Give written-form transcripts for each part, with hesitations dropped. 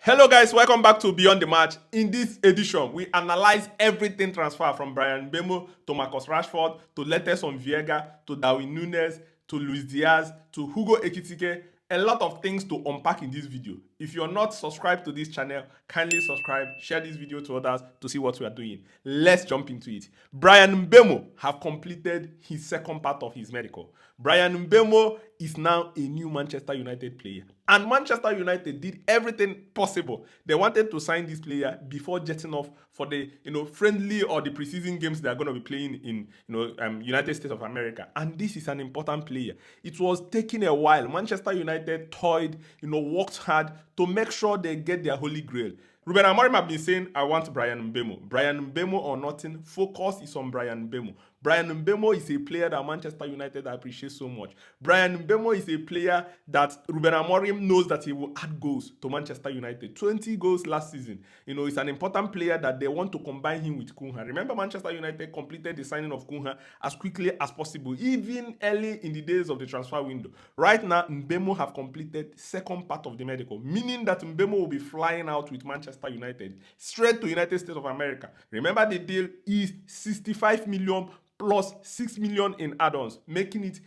Hello guys, welcome back to Beyond the Match. In this edition, we analyze everything transfer from Brian Mbeumo to Marcus Rashford to letters on Viega to Darwin Núñez to Luis Diaz to Hugo Ekitike. A lot of things to unpack in this video. If you're not subscribed to this channel, kindly subscribe, share this video to others to see what we are doing. Let's jump into it. Brian Mbeumo have completed his second part of his medical. Brian Mbeumo is now a new Manchester United player. And Manchester United did everything possible. They wanted to sign this player before jetting off for the friendly or the preseason games they are going to be playing in United States of America. And this is an important player. It was taking a while. Manchester United toyed, worked hard to make sure they get their holy grail. Ruben Amorim have been saying, I want Brian Mbeumo. Brian Mbeumo or nothing. Focus is on Brian Mbeumo. Brian Mbeumo is a player that Manchester United appreciates so much. Brian Mbeumo is a player that Ruben Amorim knows that he will add goals to Manchester United. 20 goals last season. It's an important player that they want to combine him with Cunha. Remember, Manchester United completed the signing of Cunha as quickly as possible, even early in the days of the transfer window. Right now, Mbeumo have completed second part of the medical, meaning that Mbeumo will be flying out with Manchester United straight to United States of America. Remember, the deal is 65 million plus 6 million in add-ons, making it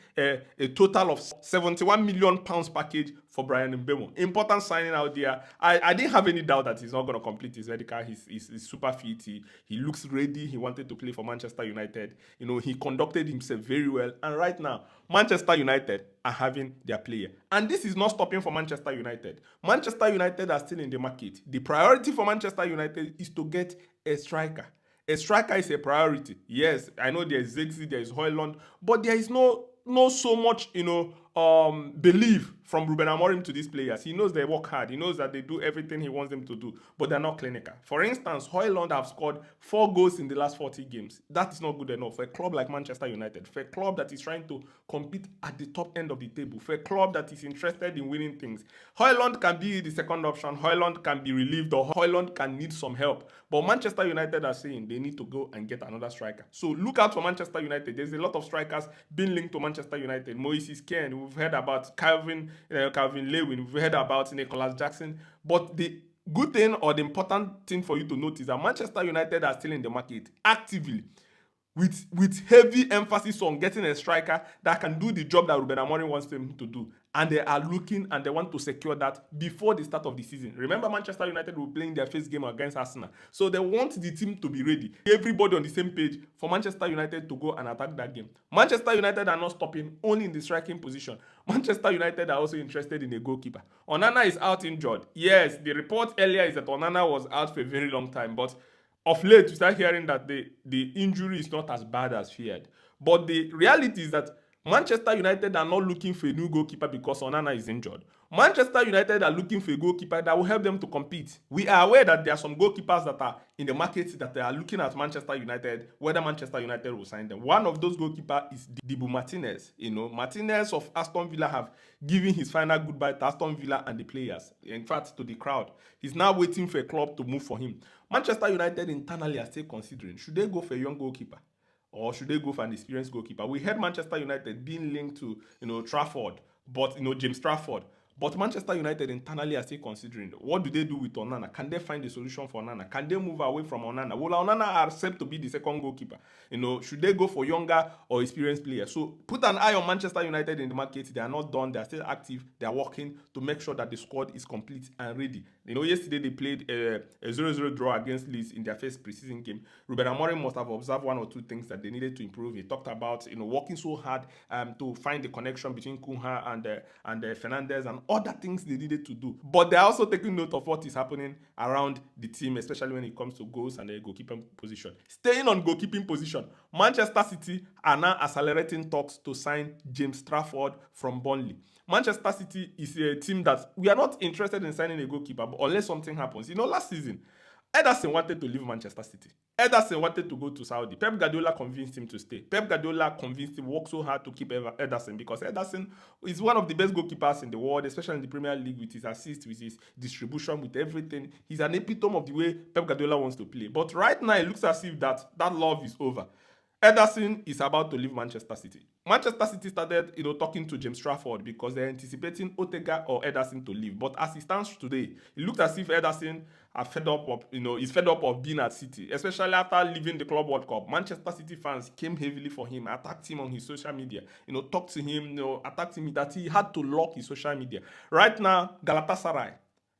a total of 71 million pounds package for Brian Mbeumo. Important signing out there. I didn't have any doubt that he's not going to complete his medical. He's super fit. He looks ready. He wanted to play for Manchester United. He conducted himself very well. And right now, Manchester United are having their player. And this is not stopping for Manchester United. Manchester United are still in the market. The priority for Manchester United is to get a striker. A striker is a priority. Yes, I know there is Zexi, there is Højlund, but there is no so much, belief from Ruben Amorim to these players. He knows they work hard. He knows that they do everything he wants them to do, but they're not clinical. For instance, Højlund have scored 4 goals in the last 40 games. That is not good enough for a club like Manchester United, for a club that is trying to compete at the top end of the table, for a club that is interested in winning things. Højlund can be the second option. Højlund can be relieved, or Højlund can need some help. But Manchester United are saying they need to go and get another striker. So look out for Manchester United. There's a lot of strikers being linked to Manchester United. Moises Kean, we've heard about Calvin Lewin, we've heard about Nicholas Jackson. But the good thing or the important thing for you to note is that Manchester United are still in the market actively, with heavy emphasis on getting a striker that can do the job that Ruben Amorim wants them to do. And they are looking and they want to secure that before the start of the season. Remember, Manchester United will be playing their first game against Arsenal. So they want the team to be ready. Everybody on the same page for Manchester United to go and attack that game. Manchester United are not stopping only in the striking position. Manchester United are also interested in a goalkeeper. Onana is out injured. Yes, the report earlier is that Onana was out for a very long time, but of late, we start hearing that the injury is not as bad as feared. But the reality is that Manchester United are not looking for a new goalkeeper because Onana is injured. Manchester United are looking for a goalkeeper that will help them to compete. We are aware that there are some goalkeepers that are in the market that they are looking at Manchester United, whether Manchester United will sign them. One of those goalkeepers is Dibu Martinez. Martinez of Aston Villa have given his final goodbye to Aston Villa and the players. In fact, to the crowd. He's now waiting for a club to move for him. Manchester United internally are still considering, should they go for a young goalkeeper? Or should they go for an experienced goalkeeper? We heard Manchester United being linked to, Trafford, but, James Trafford. But Manchester United internally are still considering, what do they do with Onana? Can they find a solution for Onana? Can they move away from Onana? Will Onana accept to be the second goalkeeper? Should they go for younger or experienced players? So put an eye on Manchester United in the market. They are not done. They are still active. They are working to make sure that the squad is complete and ready. Yesterday they played a 0-0 draw against Leeds in their first preseason game. Ruben Amorim must have observed one or two things that they needed to improve. He talked about, working so hard to find the connection between Cunha and Fernandes and other things they needed to do. But they're also taking note of what is happening around the team, especially when it comes to goals and the goalkeeping position. Staying on goalkeeping position, Manchester City are now accelerating talks to sign James Trafford from Burnley. Manchester City is a team that we are not interested in signing a goalkeeper, but unless something happens. Last season, Ederson wanted to leave Manchester City. Ederson wanted to go to Saudi. Pep Guardiola convinced him to stay. Pep Guardiola convinced him, worked so hard to keep Ederson because Ederson is one of the best goalkeepers in the world, especially in the Premier League, with his assists, with his distribution, with everything. He's an epitome of the way Pep Guardiola wants to play. But right now, it looks as if that love is over. Ederson is about to leave Manchester City. Manchester City started, talking to James Trafford because they're anticipating Ortega or Ederson to leave. But as it stands today, it looks as if Ederson is fed up of being at City, especially after leaving the Club World Cup. Manchester City fans came heavily for him, attacked him on his social media, talked to him, attacked him that he had to lock his social media. Right now, Galatasaray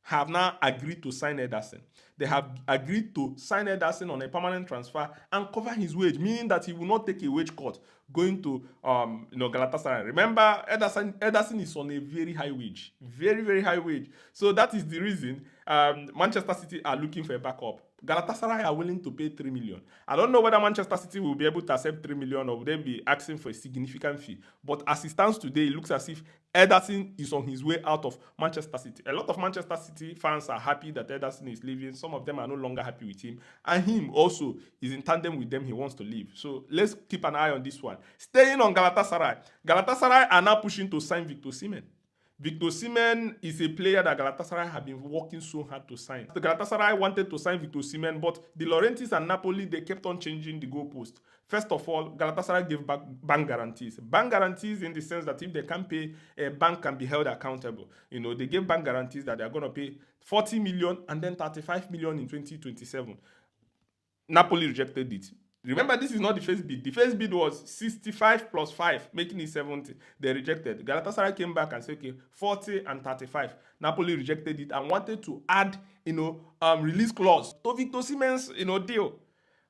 have now agreed to sign Ederson. They have agreed to sign Ederson on a permanent transfer and cover his wage, meaning that he will not take a wage cut going to Galatasaray. Remember, Ederson is on a very high wage, very, very high wage. So that is the reason Manchester City are looking for a backup. Galatasaray are willing to pay 3 million. I don't know whether Manchester City will be able to accept 3 million or will they be asking for a significant fee. But as it stands today, it looks as if Ederson is on his way out of Manchester City. A lot of Manchester City fans are happy that Ederson is leaving. Some of them are no longer happy with him. And him also is in tandem with them. He wants to leave. So let's keep an eye on this one. Staying on Galatasaray. Galatasaray are now pushing to sign Victor Osimhen. Victor Osimhen is a player that Galatasaray have been working so hard to sign. The Galatasaray wanted to sign Victor Osimhen, but the Laurentiis and Napoli, they kept on changing the goalpost. First of all, Galatasaray gave back bank guarantees. Bank guarantees in the sense that if they can't pay, a bank can be held accountable. They gave bank guarantees that they are going to pay 40 million and then 35 million in 2027. Napoli rejected it. Remember, this is not the first bid. The first bid was 65 plus 5, making it 70. They rejected. Galatasaray came back and said, okay, 40 and 35. Napoli rejected it and wanted to add, release clause to Victor Osimhen's, deal.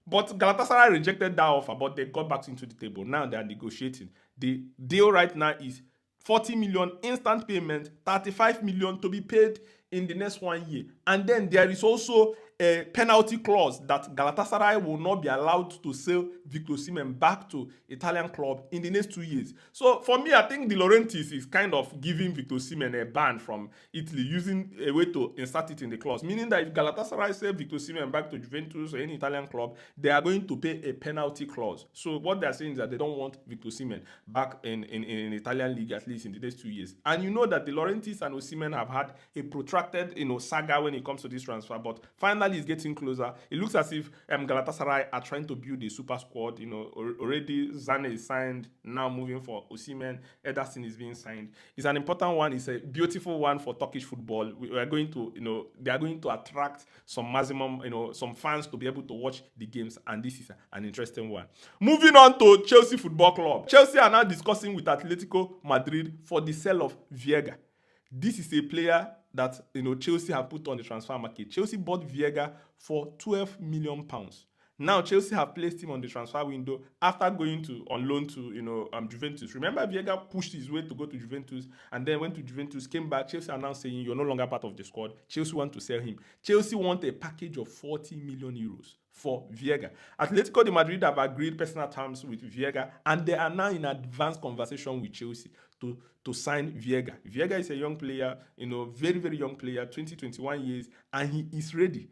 But Galatasaray rejected that offer, but they got back into the table. Now they are negotiating. The deal right now is 40 million instant payment, 35 million to be paid in the next 1 year. And then there is also a penalty clause that Galatasaray will not be allowed to sell Victor Osimhen back to Italian club in the next 2 years. So for me, I think the Laurentiis is kind of giving Victor Osimhen a ban from Italy, using a way to insert it in the clause, meaning that if Galatasaray sell Victor Osimhen back to Juventus or any Italian club, they are going to pay a penalty clause. So what they are saying is that they don't want Victor Osimhen back in Italian league, at least in the next 2 years. And you know that the Laurentiis and Osimhen have had a protracted saga when it comes to this transfer, but finally it's getting closer. It looks as if Galatasaray are trying to build a super squad. Already Zane is signed, now moving for Osimhen. Ederson is being signed. It's an important one. It's a beautiful one for Turkish football. We are going to, they are going to attract some maximum, some fans to be able to watch the games, and this is an interesting one. Moving on to Chelsea Football Club. Chelsea are now discussing with Atletico Madrid for the sale of Viega. This is a player that Chelsea have put on the transfer market. Chelsea bought Viega for £12 million. Now Chelsea have placed him on the transfer window after going on loan to Juventus. Remember, Viega pushed his way to go to Juventus and then went to Juventus, came back. Chelsea are now saying you're no longer part of the squad. Chelsea want to sell him. Chelsea want a package of 40 million euros for Viega. Atletico de Madrid have agreed personal terms with Viega, and they are now in advanced conversation with Chelsea to sign Viega. Viega is a young player, very, very young player, 21 years, and he is ready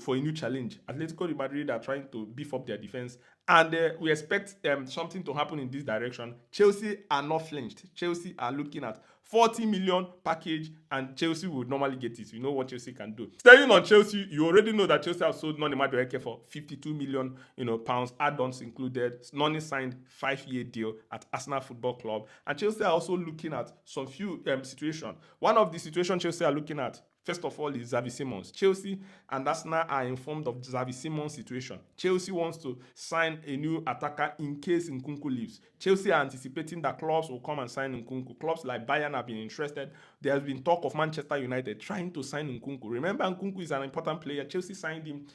for a new challenge. Atletico de Madrid are trying to beef up their defense, and we expect something to happen in this direction. Chelsea are not flinched. Chelsea are looking at 40 million package, and Chelsea would normally get it. You know what Chelsea can do. Staying on Chelsea, you already know that Chelsea have sold Noni Madueke for 52 million pounds, add-ons included. Noni signed 5-year deal at Arsenal Football Club, and Chelsea are also looking at some few situations. One of the situations Chelsea are looking at, first of all, is Xavi Simons. Chelsea and Arsenal are informed of Xavi Simons' situation. Chelsea wants to sign a new attacker in case Nkunku leaves. Chelsea are anticipating that clubs will come and sign Nkunku. Clubs like Bayern have been interested. There has been talk of Manchester United trying to sign Nkunku. Remember, Nkunku is an important player. Chelsea signed him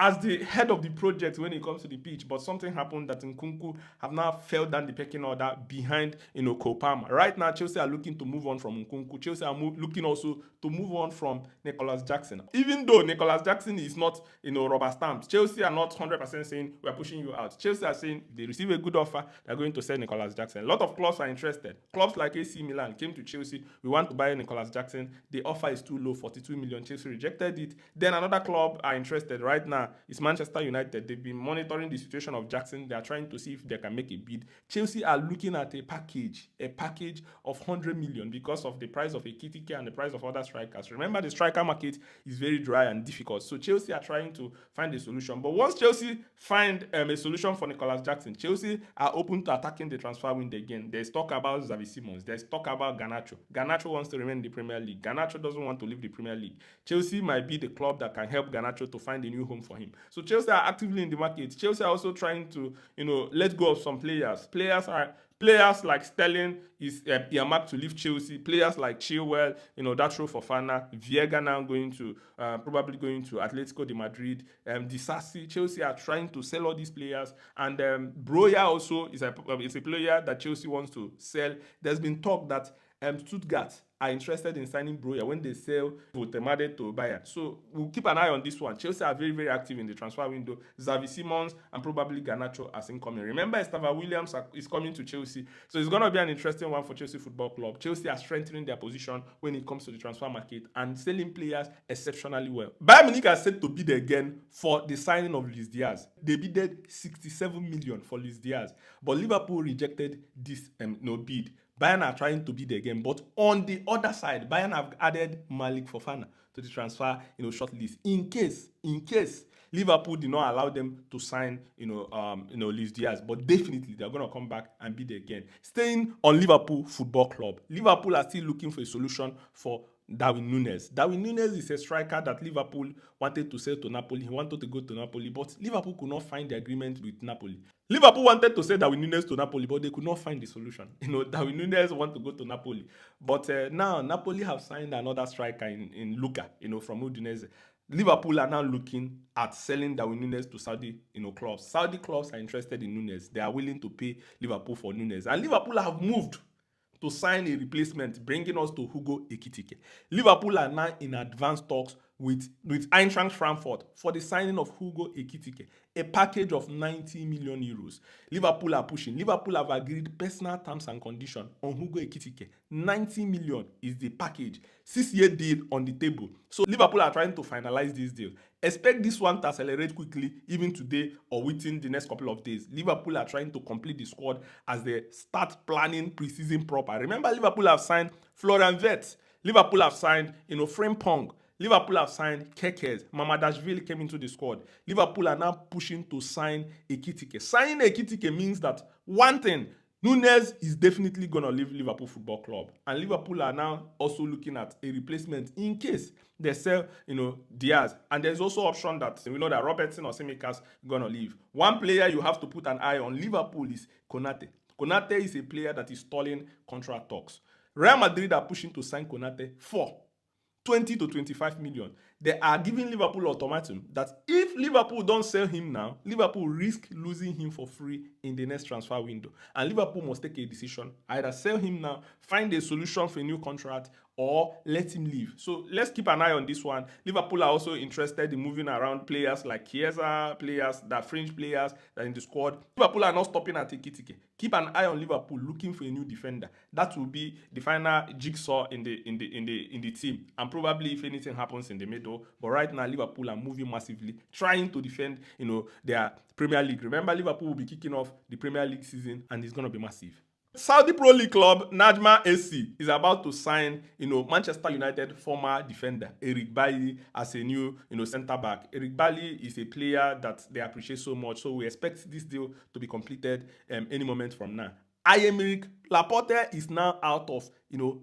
as the head of the project when it comes to the pitch, but something happened that Nkunku have now fell down the pecking order behind Cole Palmer. Right now, Chelsea are looking to move on from Nkunku. Chelsea are looking also to move on from Nicholas Jackson. Even though Nicholas Jackson is not rubber stamps, Chelsea are not 100% saying we are pushing you out. Chelsea are saying if they receive a good offer, they're going to sell Nicholas Jackson. A lot of clubs are interested. Clubs like AC Milan came to Chelsea. We want to buy Nicholas Jackson. The offer is too low, 42 million. Chelsea rejected it. Then another club are interested right now. now is Manchester United. They've been monitoring the situation of Jackson. They are trying to see if they can make a bid. Chelsea are looking at a package of 100 million because of the price of Ekitike and the price of other strikers. Remember, the striker market is very dry and difficult. So Chelsea are trying to find a solution. But once Chelsea find a solution for Nicholas Jackson, Chelsea are open to attacking the transfer window again. There's talk about Xavi Simons. There's talk about Garnacho. Garnacho wants to remain in the Premier League. Garnacho doesn't want to leave the Premier League. Chelsea might be the club that can help Garnacho to find a new home for him. So Chelsea are actively in the market. Chelsea are also trying to, let go of some players. Players like Sterling is earmarked to leave Chelsea. Players like Chilwell, that role for Fana. Viega now probably going to Atletico de Madrid. Disasi. Chelsea are trying to sell all these players. And Broya also is a player that Chelsea wants to sell. There's been talk that Stuttgart are interested in signing Broya when they sell Votemade to Bayern. So we'll keep an eye on this one. Chelsea are very, very active in the transfer window. Xavi Simons and probably Garnacho as incoming. Remember, Estava Williams is coming to Chelsea. So it's going to be an interesting one for Chelsea Football Club. Chelsea are strengthening their position when it comes to the transfer market and selling players exceptionally well. Bayern Munich are set to bid again for the signing of Luis Diaz. They bidded 67 million for Luis Diaz. But Liverpool rejected this bid. Bayern are trying to bid again, but on the other side, Bayern have added Malik Fofana to the transfer, shortlist in case Liverpool did not allow them to sign, Luis Diaz, but definitely they're going to come back and bid again. Staying on Liverpool Football Club, Liverpool are still looking for a solution for Darwin Núñez. Darwin Núñez is a striker that Liverpool wanted to sell to Napoli. He wanted to go to Napoli, but Liverpool could not find the agreement with Napoli. Liverpool wanted to sell Darwin Núñez to Napoli, but they could not find the solution. Darwin Núñez want to go to Napoli. But now Napoli have signed another striker in Luka, from Udinese. Liverpool are now looking at selling Darwin Núñez to Saudi, clubs. Saudi clubs are interested in Núñez. They are willing to pay Liverpool for Núñez. And Liverpool have moved to sign a replacement, bringing us to Hugo Ekitike. Liverpool are now in advanced talks with Eintracht Frankfurt for the signing of Hugo Ekitike, a package of 90 million euros. Liverpool are pushing. Liverpool have agreed personal terms and conditions on Hugo Ekitike. 90 million is the package. 6-year deal on the table. So Liverpool are trying to finalize this deal. Expect this one to accelerate quickly, even today or within the next couple of days. Liverpool are trying to complete the squad as they start planning preseason proper. Remember, Liverpool have signed Florian Wirtz. Liverpool have signed, Frimpong. Liverpool have signed Kekes. Mamadashvili came into the squad. Liverpool are now pushing to sign Ekitike. Signing Ekitike means that one thing, Núñez is definitely going to leave Liverpool Football Club. And Liverpool are now also looking at a replacement in case they sell, Diaz. And there's also option that we know that Robertson or Tsimikas going to leave. One player you have to put an eye on Liverpool is Konate. Konate is a player that is stalling contract talks. Real Madrid are pushing to sign Konate for 20 to 25 million. They are giving Liverpool ultimatum that if Liverpool don't sell him now, Liverpool risk losing him for free in the next transfer window. And Liverpool must take a decision. Either sell him now, find a solution for a new contract, or let him leave. So let's keep an eye on this one. Liverpool are also interested in moving around players like Chiesa, fringe players that are in the squad. Liverpool are not stopping at Ekitike. Keep an eye on Liverpool looking for a new defender. That will be the final jigsaw in the team. And probably if anything happens in the middle. But right now, Liverpool are moving massively, trying to defend, their Premier League. Remember, Liverpool will be kicking off the Premier League season, and it's going to be massive. Saudi Pro League club Najma AC is about to sign, Manchester United former defender Eric Bailly as a new, centre back. Eric Bailly is a player that they appreciate so much, so we expect this deal to be completed any moment from now. Aymeric Laporte is now out of,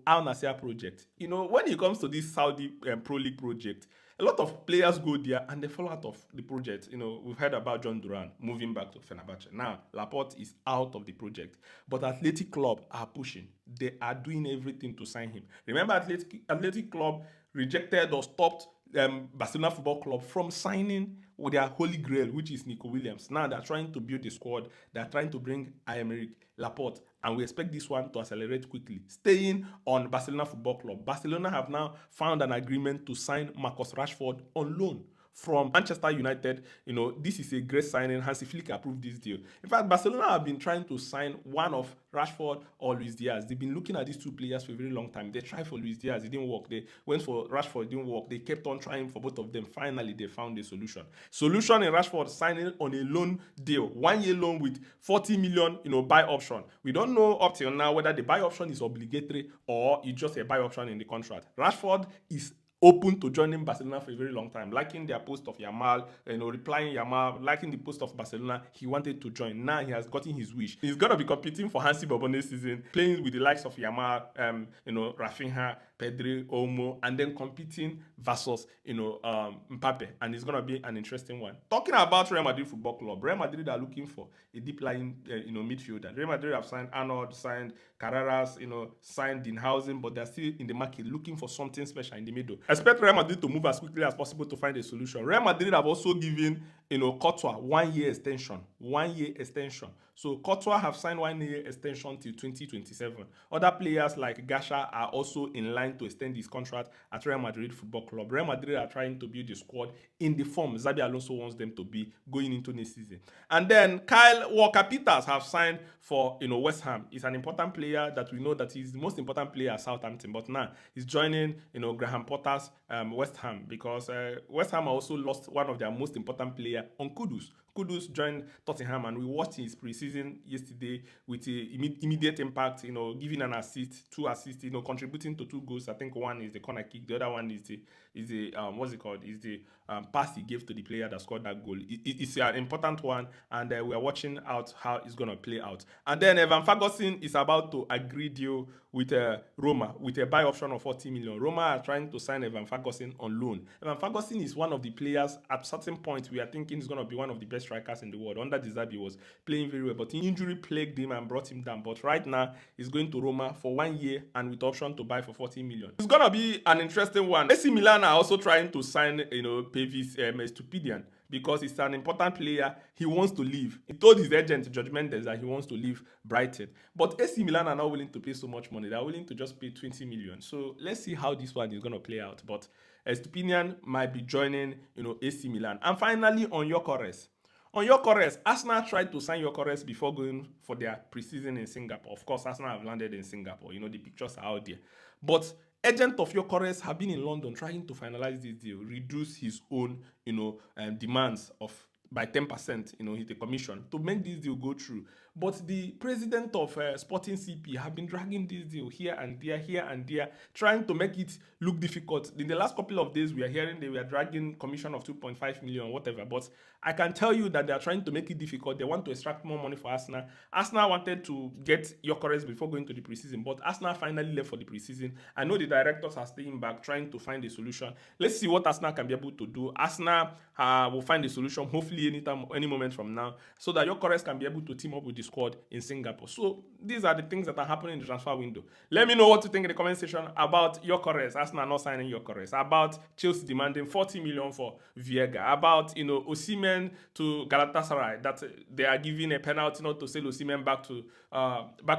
Al Nassr project. When it comes to this Saudi Pro League project, a lot of players go there and they fall out of the project. We've heard about John Duran moving back to Fenerbahce. Now, Laporte is out of the project. But Athletic Club are pushing. They are doing everything to sign him. Remember, Athletic Club rejected or stopped Barcelona Football Club from signing with their holy grail, which is Nico Williams. Now they're trying to build a squad. They're trying to bring Aymeric Laporte. And we expect this one to accelerate quickly. Staying on Barcelona Football Club, Barcelona have now found an agreement to sign Marcus Rashford on loan from Manchester United. This is a great signing. Hansi Flick approved this deal. In fact, Barcelona have been trying to sign one of Rashford or Luis Diaz. They've been looking at these two players for a very long time. They tried for Luis Diaz, it didn't work. They went for Rashford, it didn't work. They kept on trying for both of them. Finally, they found a solution. Solution in Rashford signing on a loan deal, 1 year loan with 40 million, buy option. We don't know up till now whether the buy option is obligatory or it's just a buy option in the contract. Rashford is open to joining Barcelona for a very long time, liking their post of Yamal, replying Yamal, liking the post of Barcelona. He wanted to join. Now he has gotten his wish. He's gonna be competing for Hansi Bobo next season, playing with the likes of Yamal, Rafinha, Pedri, Olmo, and then competing versus Mbappe, and it's gonna be an interesting one. Talking about Real Madrid Football Club, Real Madrid are looking for a deep line, midfielder. Real Madrid have signed Arnold, signed Carreras, signed Dinhausen, but they're still in the market looking for something special in the middle. Expect Real Madrid to move as quickly as possible to find a solution. Real Madrid have also given Courtois 1 year extension. 1 year extension. So Courtois have signed 1 year extension till 2027. Other players like Gasha are also in line to extend his contract at Real Madrid Football Club. Real Madrid are trying to build the squad in the form Xabi Alonso wants them to be going into next season. And then Kyle Walker-Peters have signed for West Ham. He's an important player that we know that he's the most important player at Southampton. But now he's joining Graham Potter's West Ham, because West Ham also lost one of their most important player on Kudus. Kudus joined Tottenham, and we watched his preseason yesterday with immediate impact, giving an assist, 2 assists, contributing to 2 goals. I think one is the corner kick, the other one is the what's it called? Is the pass he gave to the player that scored that goal. It's an important one, and we are watching out how it's going to play out. And then Evan Ferguson is about to agree deal with Roma with a buy option of 40 million. Roma are trying to sign Evan Ferguson on loan. Evan Ferguson is one of the players at certain point we are thinking is going to be one of the best strikers in the world. Under De Zerbi was playing very well, but injury plagued him and brought him down. But right now, he's going to Roma for 1 year and with option to buy for 40 million. It's going to be an interesting one. AC Milan are also trying to sign, Pavis Estupiñán, because he's an important player. He wants to leave. He told his agent, George Mendes, that he wants to leave Brighton. But AC Milan are not willing to pay so much money. They're willing to just pay 20 million. So let's see how this one is going to play out. But Estupiñán might be joining, AC Milan. And finally, on Gyökeres. On Gyökeres, Arsenal tried to sign Gyökeres before going for their preseason in Singapore. Of course, Arsenal have landed in Singapore. The pictures are out there. But agent of Gyökeres have been in London trying to finalize this deal, reduce his own, demands by 10%, hit the commission to make this deal go through. But the president of Sporting CP have been dragging this deal here and there, trying to make it look difficult. In the last couple of days, we are hearing they were dragging commission of 2.5 million, whatever. But I can tell you that they are trying to make it difficult. They want to extract more money for Arsenal. Arsenal wanted to get Gyökeres before going to the preseason, but Arsenal finally left for the preseason. I know the directors are staying back, trying to find a solution. Let's see what Arsenal can be able to do. Arsenal will find a solution, hopefully any moment from now, so that Gyökeres can be able to team up with the squad in Singapore. So these are the things that are happening in the transfer window. Let me know what you think in the comment section about Gyökeres, Arsenal not signing Gyökeres, about Chelsea demanding 40 million for Viega, about Osimhen to Galatasaray, that they are giving a penalty not to sell Osimhen back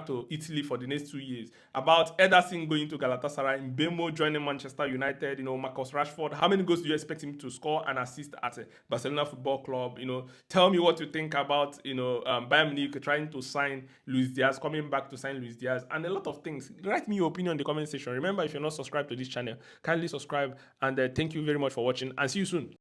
to Italy for the next 2 years, about Ederson going to Galatasaray, Mbeumo joining Manchester United, Marcus Rashford. How many goals do you expect him to score and assist at Barcelona Football Club? Tell me what you think about Bayern Munich trying to sign Luis Diaz, coming back to sign Luis Diaz, and a lot of things. Write me your opinion in the comment section. Remember, if you're not subscribed to this channel, kindly subscribe, and thank you very much for watching, and see you soon.